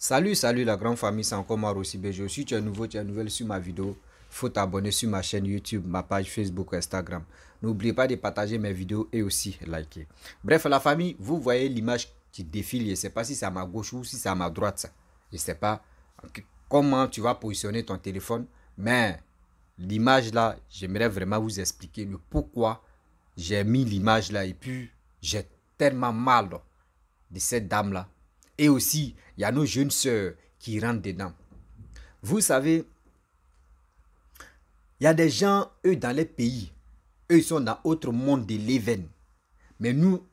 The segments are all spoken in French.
Salut la grande famille, c'est encore moi Rossi Bejo. Si tu es nouveau, tu es nouvelle sur ma vidéo, faut t'abonner sur ma chaîne YouTube, ma page Facebook, Instagram. N'oubliez pas de partager mes vidéos et aussi liker. Bref, la famille, vous voyez l'image qui défile. Je ne sais pas si c'est à ma gauche ou si c'est à ma droite. Ça. Je ne sais pas comment tu vas positionner ton téléphone, mais l'image là, j'aimerais vraiment vous expliquer le pourquoi j'ai mis l'image là et puis j'ai tellement mal de cette dame là. Et aussi, il y a nos jeunes sœurs qui rentrent dedans. Vous savez, il y a des gens, eux, dans les pays, eux, ils sont dans autre monde de l'événement. Mais nous,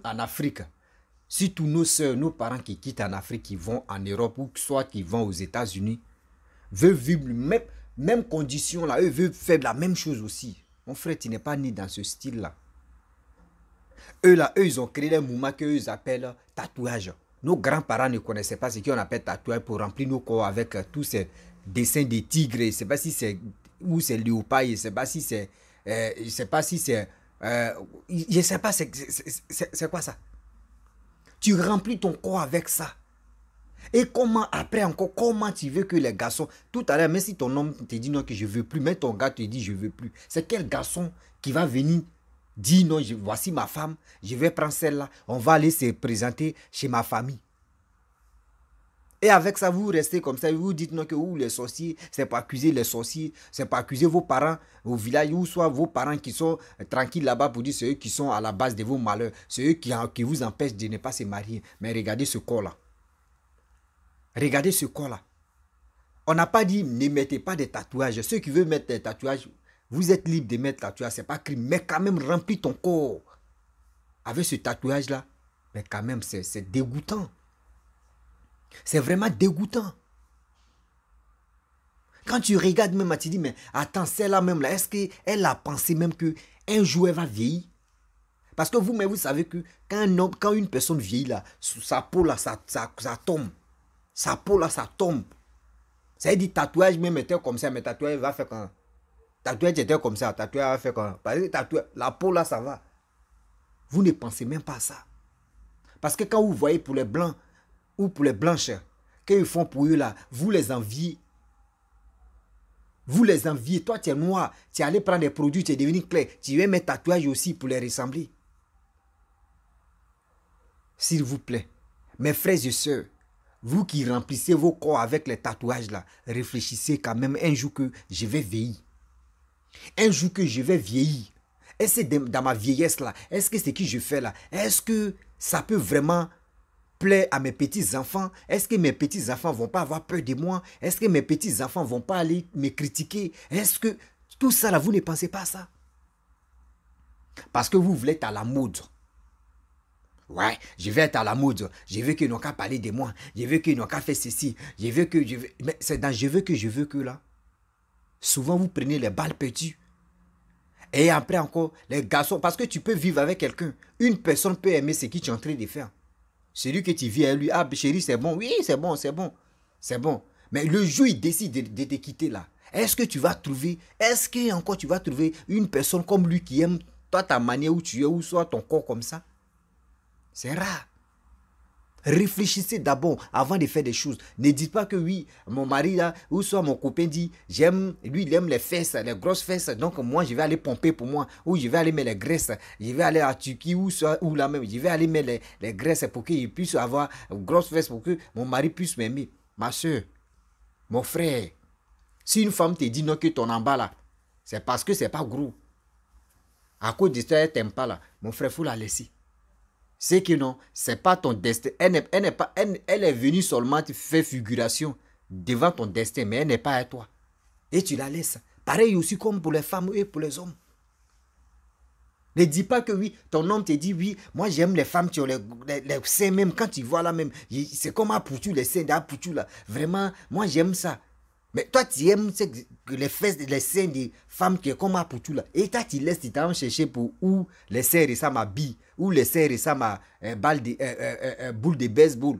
en Afrique, surtout nos sœurs, nos parents qui quittent en Afrique, qui vont en Europe ou soit qui vont aux États-Unis, veulent vivre même condition là, eux veulent faire la même chose aussi. Mon frère, tu n'es pas né dans ce style-là. Eux là, eux, ils ont créé des mouvements qu'eux appellent tatouage. Nos grands-parents ne connaissaient pas ce qu'on appelle tatouage pour remplir nos corps avec tous ces dessins de tigres. Je ne sais pas si c'est ou c'est léopard, je ne sais pas si c'est je sais pas si c'est je sais pas c'est quoi ça. Tu remplis ton corps avec ça. Et comment après encore, comment tu veux que les garçons, tout à l'heure, même si ton homme te dit non que je veux plus, mais ton gars te dit je veux plus, c'est quel garçon qui va venir dire non, voici ma femme, je vais prendre celle-là, on va aller se présenter chez ma famille. Et avec ça, vous restez comme ça, vous dites non que les sorciers, c'est pas accuser les sorciers, c'est pas accuser vos parents au village, ou soit vos parents qui sont tranquilles là-bas pour dire c'est eux qui sont à la base de vos malheurs, c'est eux qui vous empêchent de ne pas se marier. Mais regardez ce corps-là. Regardez ce corps-là. On n'a pas dit ne mettez pas des tatouages. Ceux qui veulent mettre des tatouages, vous êtes libre de mettre tatouage, c'est pas crime. Mais quand même, remplis ton corps avec ce tatouage-là. Mais quand même, c'est dégoûtant. C'est vraiment dégoûtant. Quand tu regardes même, tu dis, mais attends, celle-là même, là, est-ce qu'elle a pensé même qu'un jour, elle va vieillir? Parce que vous-même, vous savez que quand une personne vieillit, là, sa peau, là, ça tombe. Sa peau, là, ça tombe. Ça veut dire tatouage même était comme ça, mais tatouage va faire quand tatouage était comme ça, tatouage va faire quand parce que tatouage, la peau là ça va. Vous ne pensez même pas à ça. Parce que quand vous voyez pour les blancs ou pour les blanches, qu'ils font pour eux là, vous les enviez. Vous les enviez. Toi tu es noir, tu es allé prendre des produits, tu es devenu clair. Tu veux mettre tatouage aussi pour les ressembler. S'il vous plaît, mes frères et sœurs, vous qui remplissez vos corps avec les tatouages là, réfléchissez quand même un jour que je vais vieillir. Un jour que je vais vieillir. Est-ce que dans ma vieillesse là, est-ce que ce que je fais là, est-ce que ça peut vraiment plaire à mes petits-enfants? Est-ce que mes petits-enfants vont pas avoir peur de moi? Est-ce que mes petits-enfants vont pas aller me critiquer? Est-ce que tout ça là, vous ne pensez pas à ça? Parce que vous voulez être à la mode. Ouais, je vais être à la mode. Je veux qu'ils n'ont qu'à parler de moi. Je veux qu'ils n'ont qu'à faire ceci. Mais c'est dans je veux que là. Souvent, vous prenez les balles perdues. Et après encore, les garçons. Parce que tu peux vivre avec quelqu'un. Une personne peut aimer ce que tu es en train de faire. Celui que tu vis à lui. Ah, chérie, c'est bon. Oui, c'est bon, c'est bon. C'est bon. Mais le jour, il décide de te quitter là. Est-ce que tu vas trouver. Est-ce que encore tu vas trouver une personne comme lui qui aime toi ta manière où tu es ou soit ton corps comme ça? C'est rare. Réfléchissez d'abord avant de faire des choses. Ne dites pas que oui, mon mari là, ou soit mon copain dit, j'aime, lui il aime les fesses, les grosses fesses, donc moi je vais aller pomper pour moi, ou je vais aller mettre les graisses, je vais aller à Turquie ou là même, je vais aller mettre les graisses pour qu'il puisse avoir grosses fesses, pour que mon mari puisse m'aimer. Ma soeur, mon frère, si une femme te dit non que ton en bas là, c'est parce que c'est pas gros. À cause de ça, elle t'aime pas là, mon frère, il faut la laisser. C'est que non, c'est pas ton destin. Elle est venue seulement te faire figuration devant ton destin, mais elle n'est pas à toi. Et tu la laisses. Pareil aussi comme pour les femmes et pour les hommes. Ne dis pas que oui, ton homme te dit oui, moi j'aime les femmes qui ont les seins même, quand tu vois là même, c'est comme un poutou, les seins d'un poutou là. Vraiment, moi j'aime ça. Mais toi tu aimes les fesses, les seins des femmes qui sont comme un poutou là. Et toi tu laisses, tu t'en chercher pour où les seins ressemblent à bille, où les seins ressemblent à boule de baseball.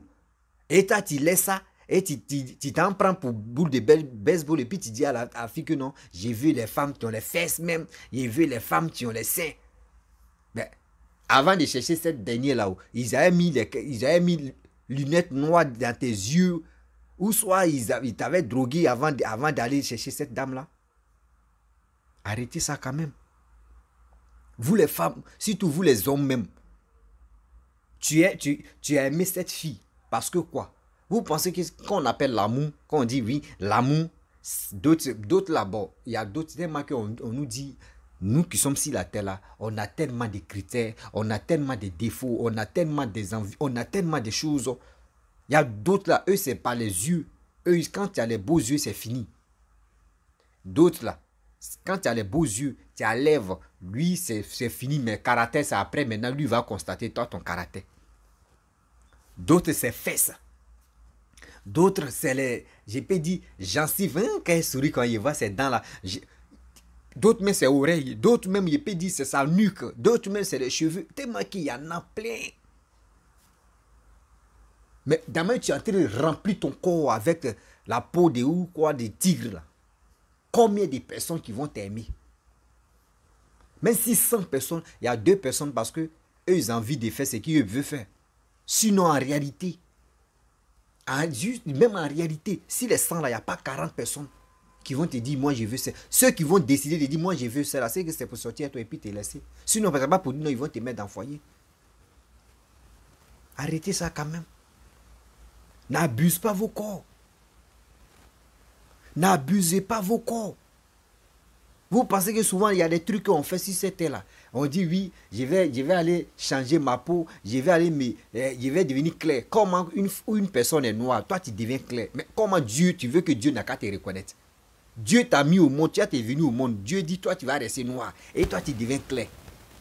Et toi tu laisses ça. Et tu t'en prends pour boule de baseball et puis tu dis à la fille que non, j'ai vu les femmes qui ont les fesses même, j'ai vu les femmes qui ont les seins. Mais avant de chercher cette dernière là-haut, ils avaient mis lunettes noires dans tes yeux Ou soit ils t'avaient drogué avant d'aller chercher cette dame-là. Arrêtez ça quand même. Vous les femmes, surtout vous les hommes même. Tu as aimé cette fille. Parce que quoi? Vous pensez que qu'on appelle l'amour, quand on dit oui, l'amour, d'autres là-bas, il y a d'autres tellement qu'on nous dit, nous qui sommes sur la terre là, on a tellement de critères, on a tellement de défauts, on a tellement des envies, on a tellement de choses. Il y a d'autres là, eux c'est pas les yeux. Eux, quand tu as les beaux yeux, c'est fini. D'autres là, quand tu as les beaux yeux, tu as les lèvres, lui c'est fini, mais le caractère c'est après, maintenant lui va constater toi ton caractère. D'autres c'est fesses. D'autres c'est les, je peux dire, gencives, hein, quand il sourit, quand il voit ses dents là. D'autres même c'est oreilles, d'autres même je peux dire c'est sa nuque, d'autres même c'est les cheveux, tellement qu'il y en a plein. Mais demain tu es en train de remplir ton corps avec la peau de ou quoi, des tigres là. Combien de personnes qui vont t'aimer? Même si 100 personnes, il y a 2 personnes parce que eux ils ont envie de faire ce qu'ils veulent faire. Sinon en réalité, même en réalité, si les 100 là, il n'y a pas 40 personnes qui vont te dire moi je veux ça. Ceux qui vont décider de dire moi je veux ça là, c'est que c'est pour sortir à toi et puis te laisser. Sinon, par exemple, pour dire non, ils vont te mettre dans le foyer. Arrêtez ça quand même. N'abuse pas vos corps. N'abusez pas vos corps. Vous pensez que souvent il y a des trucs qu'on fait sur cette terre-là. On dit oui, je vais aller changer ma peau, je vais devenir clair. Comment une personne est noire, toi tu deviens clair. Mais comment Dieu, tu veux que Dieu n'a qu'à te reconnaître? Dieu t'a mis au monde, tu es venu au monde. Dieu dit toi tu vas rester noir et toi tu deviens clair.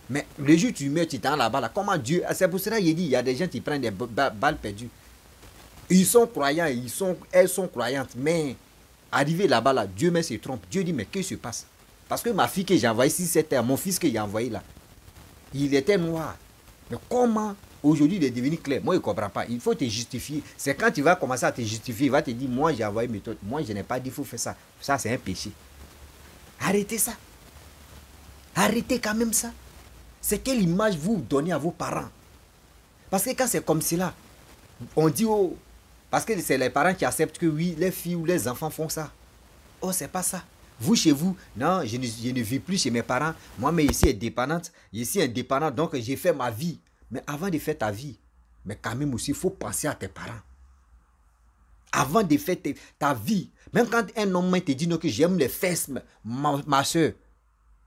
Mais le jour où tu meurs, tu es là-bas là. Comment Dieu, c'est pour cela qu'il dit il y a des gens qui prennent des balles perdues. Ils sont croyants, elles sont croyantes, mais arrivé là-bas là, Dieu même se trompe. Dieu dit mais qu'est-ce qui se passe? Parce que ma fille que j'ai envoyée ici, c'était mon fils que j'ai envoyé là. Il était noir. Mais comment aujourd'hui il est devenu clair? Moi, je ne comprends pas. Il faut te justifier. C'est quand tu vas commencer à te justifier, il va te dire, moi, j'ai envoyé méthode. Moi, je n'ai pas dit, il faut faire ça. Ça, c'est un péché. Arrêtez ça. Arrêtez quand même ça. C'est quelle image vous donnez à vos parents? Parce que quand c'est comme cela, on dit, oh, parce que c'est les parents qui acceptent que oui, les filles ou les enfants font ça. Oh, c'est pas ça. Vous, chez vous, non, je ne vis plus chez mes parents. Moi, mais ici, indépendante. Ici, indépendante, donc j'ai fait ma vie. Mais avant de faire ta vie, mais quand même aussi, il faut penser à tes parents. Avant de faire ta vie, même quand un homme te dit non, que j'aime les fesses, ma soeur,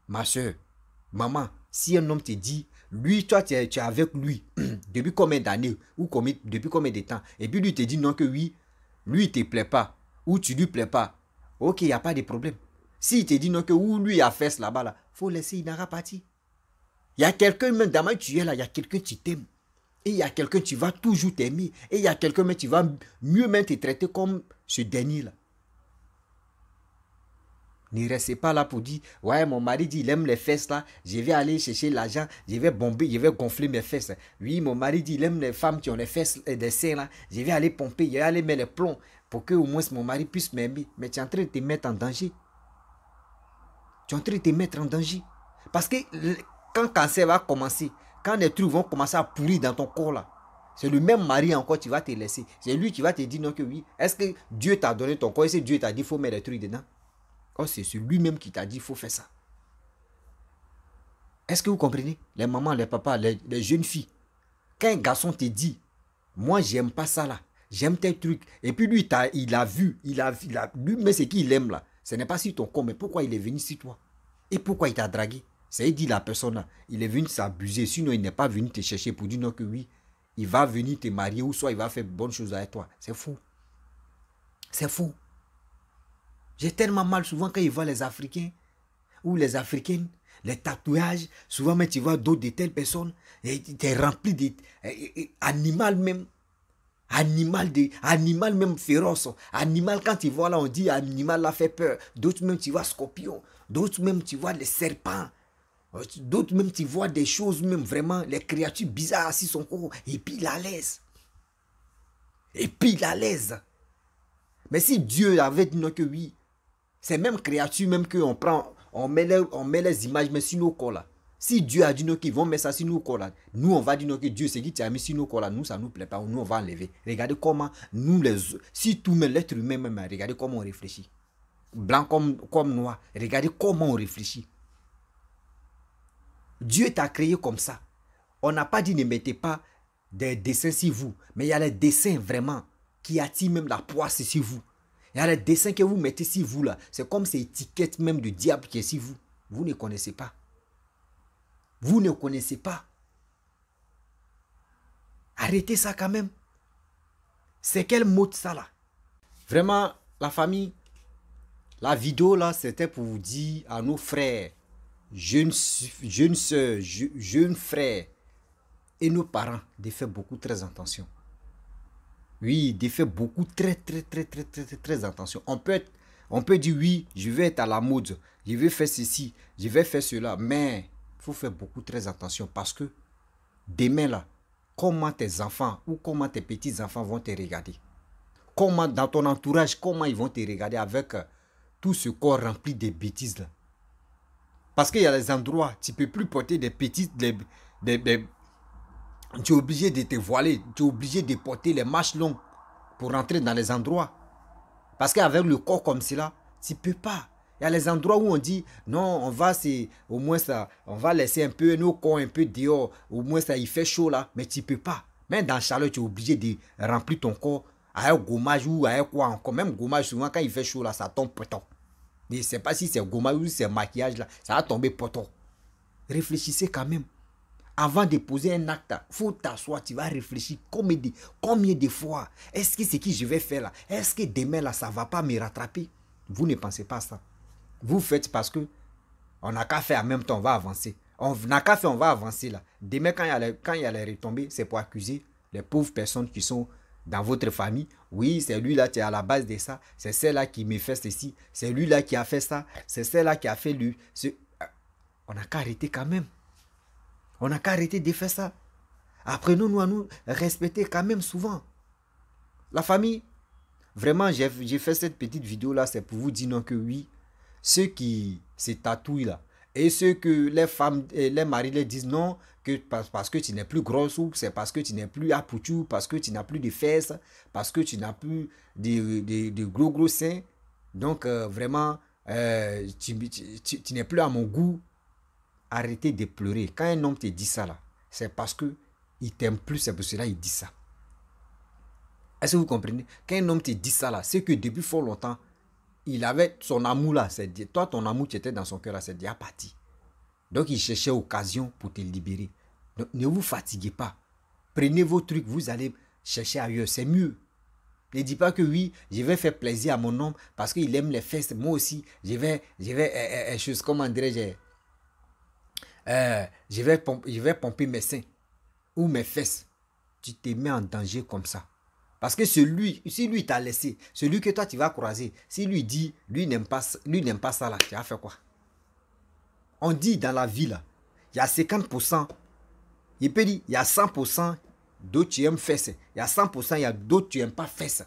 maman, si un homme te dit, lui, toi, tu es avec lui, depuis combien d'années, ou depuis combien de temps, et puis lui te dit non, que oui, lui, il ne te plaît pas, ou tu ne lui plais pas, ok, il n'y a pas de problème. S'il te dit non, que ou lui a fait là-bas, il faut laisser, il n'aura parti. Il y a quelqu'un, même dans ma tu es là, il y a quelqu'un qui t'aime. Et il y a quelqu'un qui va toujours t'aimer. Et il y a quelqu'un qui va mieux même te traiter comme ce dernier-là. Ne restez pas là pour dire, ouais, mon mari dit, il aime les fesses là, je vais aller chercher l'argent, je vais bomber, je vais gonfler mes fesses. Oui, mon mari dit, il aime les femmes qui ont les fesses et des seins là, je vais aller pomper, je vais aller mettre les plombs pour que au moins mon mari puisse m'aimer. Mais tu es en train de te mettre en danger. Tu es en train de te mettre en danger. Parce que quand le cancer va commencer, quand les trucs vont commencer à pourrir dans ton corps là, c'est le même mari encore qui va te laisser. C'est lui qui va te dire non que oui. Est-ce que Dieu t'a donné ton corps? Est-ce que Dieu t'a dit qu'il faut mettre les trucs dedans? Oh, c'est lui-même qui t'a dit qu'il faut faire ça. Est-ce que vous comprenez? Les mamans, les papas, les jeunes filles. Quand un garçon te dit, moi j'aime pas ça là, j'aime tel truc. Et puis lui, il a vu, lui, mais c'est qui il aime là. Ce n'est pas sur ton corps, mais pourquoi il est venu sur toi? Et pourquoi il t'a dragué? C'est dit la personne là, il est venu s'abuser, sinon il n'est pas venu te chercher pour dire non que oui, il va venir te marier ou soit il va faire bonne chose avec toi. C'est fou. C'est fou. J'ai tellement mal souvent quand ils voient les Africains ou les Africaines, les tatouages, souvent mais tu vois d'autres de telles personnes, et tu es rempli d'animal même. Animal même féroce. Animal, quand tu vois là, on dit animal là fait peur. D'autres même tu vois scorpion. D'autres même tu vois les serpents. D'autres même tu vois des choses même vraiment, les créatures bizarres sur son corps. Et puis il a l'aise. Et puis il a l'aise. Mais si Dieu avait dit non que oui, ces mêmes créatures même qu'on prend, on met les images mais sur nos corps là. Si Dieu a dit non, qu'ils vont mettre ça sur nos corps là, nous on va dire non que Dieu c'est qui t'a mis sur nos corps là, nous ça nous plaît pas, nous on va enlever. Regardez comment nous les, si tout même l'être humain même, regardez comment on réfléchit. Blanc comme noir, regardez comment on réfléchit. Dieu t'a créé comme ça. On n'a pas dit ne mettez pas des dessins sur vous, mais il y a les dessins vraiment qui attirent même la poisse sur vous. Il y a les dessins que vous mettez sur vous là, c'est comme ces étiquettes même de diable qui est sur vous. Vous ne connaissez pas. Vous ne connaissez pas. Arrêtez ça quand même. C'est quel mot de ça là? Vraiment, la famille, la vidéo là, c'était pour vous dire à nos frères, jeunes soeurs, jeunes frères et nos parents de faire beaucoup très attention. Oui, de faire beaucoup très attention. On peut dire oui, je vais être à la mode, je vais faire ceci, je vais faire cela, mais il faut faire beaucoup très attention parce que demain là, comment tes enfants ou comment tes petits-enfants vont te regarder? Comment dans ton entourage, comment ils vont te regarder avec tout ce corps rempli de bêtises là? Parce qu'il y a des endroits, tu ne peux plus porter des petites, tu es obligé de te voiler, tu es obligé de porter les manches longues pour rentrer dans les endroits. Parce qu'avec le corps comme cela, tu ne peux pas. Il y a les endroits où on dit, non, on va, au moins ça, on va laisser un peu nos corps un peu dehors, au moins ça, il fait chaud là, mais tu ne peux pas. Même dans la chaleur, tu es obligé de remplir ton corps à un gommage ou à un quoi encore. Même gommage, souvent quand il fait chaud là, ça tombe poton. Je ne sais pas si c'est gommage ou si c'est maquillage là, ça va tomber poton. Réfléchissez quand même. Avant de poser un acte, il faut t'asseoir, tu vas réfléchir combien de fois. Est-ce que ce que je vais faire là, est-ce que demain là, ça ne va pas me rattraper? Vous ne pensez pas ça. Vous faites parce que on n'a qu'à faire en même temps, on va avancer. On n'a qu'à faire, on va avancer là. Demain, quand il y a les retombées, c'est pour accuser les pauvres personnes qui sont dans votre famille. Oui, c'est lui là qui est à la base de ça. C'est celle-là qui me fait ceci. C'est lui là qui a fait ça. C'est celle-là qui a fait lui. On n'a qu'à arrêter quand même. On n'a qu'à arrêter de faire ça. Apprenons-nous à nous respecter quand même souvent. La famille, vraiment, j'ai fait cette petite vidéo là, c'est pour vous dire non que oui, ceux qui se tatouent là, et ceux que les femmes, les maris les disent non, que parce que tu n'es plus grosse ou c'est parce que tu n'es plus apoutou, parce que tu n'as plus de fesses, parce que tu n'as plus de gros seins. Donc vraiment, tu n'es plus à mon goût. Arrêtez de pleurer. Quand un homme te dit ça là, c'est parce que il t'aime plus, c'est pour cela qu'il dit ça. Est-ce que vous comprenez? Quand un homme te dit ça là, c'est que depuis fort longtemps, il avait son amour là, c'est dit. Toi, ton amour qui était dans son cœur là, c'est déjà parti. Donc il cherchait occasion pour te libérer. Donc ne vous fatiguez pas. Prenez vos trucs, vous allez chercher ailleurs, c'est mieux. Ne dis pas que oui, je vais faire plaisir à mon homme parce qu'il aime les fesses. Moi aussi, je vais chose, comment dirais-je, je vais pomper mes seins ou mes fesses. Tu te mets en danger comme ça. Parce que si lui t'a laissé, celui que toi tu vas croiser, si lui dit, lui n'aime pas ça là, tu vas faire quoi? On dit dans la vie là, il y a 50%, il peut dire, il y a 100% d'autres tu aimes fesses. Il y a 100%, il y a d'autres tu n'aimes pas fesses.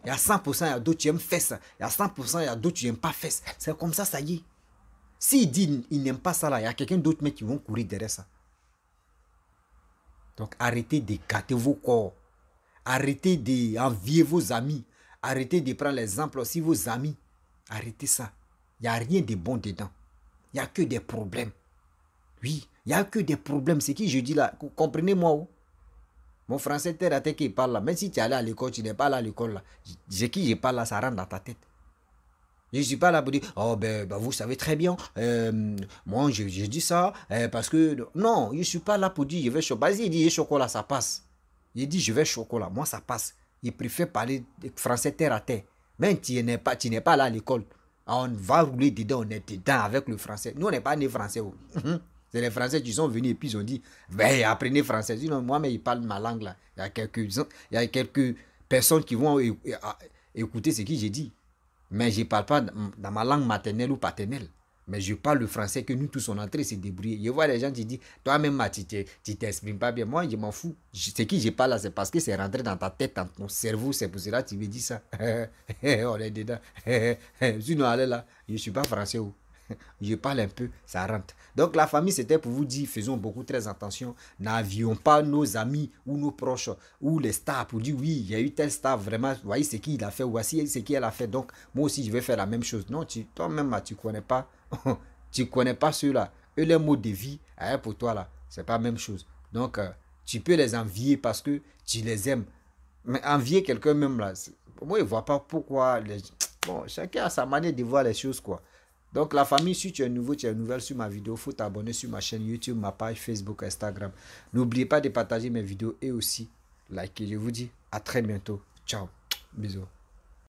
Il y a 100%, il y a d'autres tu aimes fesses. Il y a 100%, il y a d'autres tu n'aimes pas fesses. C'est comme ça y est. S'il dit il n'aime pas ça là, il y a quelqu'un d'autre mais qui vont courir derrière ça. Donc arrêtez de gâter vos corps. Arrêtez d'envier vos amis. Arrêtez de prendre l'exemple aussi vos amis. Arrêtez ça. Il n'y a rien de bon dedans. Il n'y a que des problèmes. Oui, il n'y a que des problèmes. C'est qui je dis là. Comprenez-moi. Oh? Mon français terre à terre qui parle là. Même si tu es allé à l'école, tu n'es pas allé à l'école là. C'est qui je parle là, ça rentre dans ta tête. Je ne suis pas là pour dire, oh ben vous savez très bien, moi je dis ça parce que, non, je ne suis pas là pour dire, je vais chocolat. Vas-y, il dit, chocolat, ça passe. Il dit, je vais chocolat, moi ça passe. Il préfère parler français terre à terre. Même tu n'es pas là à l'école. On va rouler dedans, on est dedans avec le français. Nous, on n'est pas nés français. C'est les Français qui sont venus et puis ils ont dit, ben apprenez français. Sinon, moi, mais ils parlent ma langue là. Il y a quelques personnes qui vont écouter ce que j'ai dit. Mais je ne parle pas dans ma langue maternelle ou paternelle. Mais je parle le français que nous tous on est en train de se débrouiller. Je vois les gens qui disent, toi-même, tu t'exprimes pas bien. Moi, je m'en fous. Ce qui je parle là, c'est parce que c'est rentré dans ta tête, dans ton cerveau. C'est pour cela que tu me dis ça. On est dedans. Sinon, allez là, je ne suis pas français. Je parle un peu, ça rentre. Donc la famille, c'était pour vous dire, faisons beaucoup très attention. N'avions pas nos amis ou nos proches ou les stars pour dire, oui, il y a eu tel star, vraiment, voyez ce qu'il a fait, voici ce qu'elle a fait. Donc moi aussi, je vais faire la même chose. Non, toi-même, tu ne connais pas. Tu connais pas ceux-là. Eux, les mots de vie, pour toi, là, c'est pas la même chose. Donc, tu peux les envier parce que tu les aimes. Mais envier quelqu'un même là, pour moi, il ne voit pas pourquoi. Bon, chacun a sa manière de voir les choses, quoi. Donc, la famille, si tu es nouveau, tu es nouvelle sur ma vidéo, il faut t'abonner sur ma chaîne YouTube, ma page Facebook, Instagram. N'oubliez pas de partager mes vidéos et aussi liker. Je vous dis à très bientôt. Ciao. Bisous.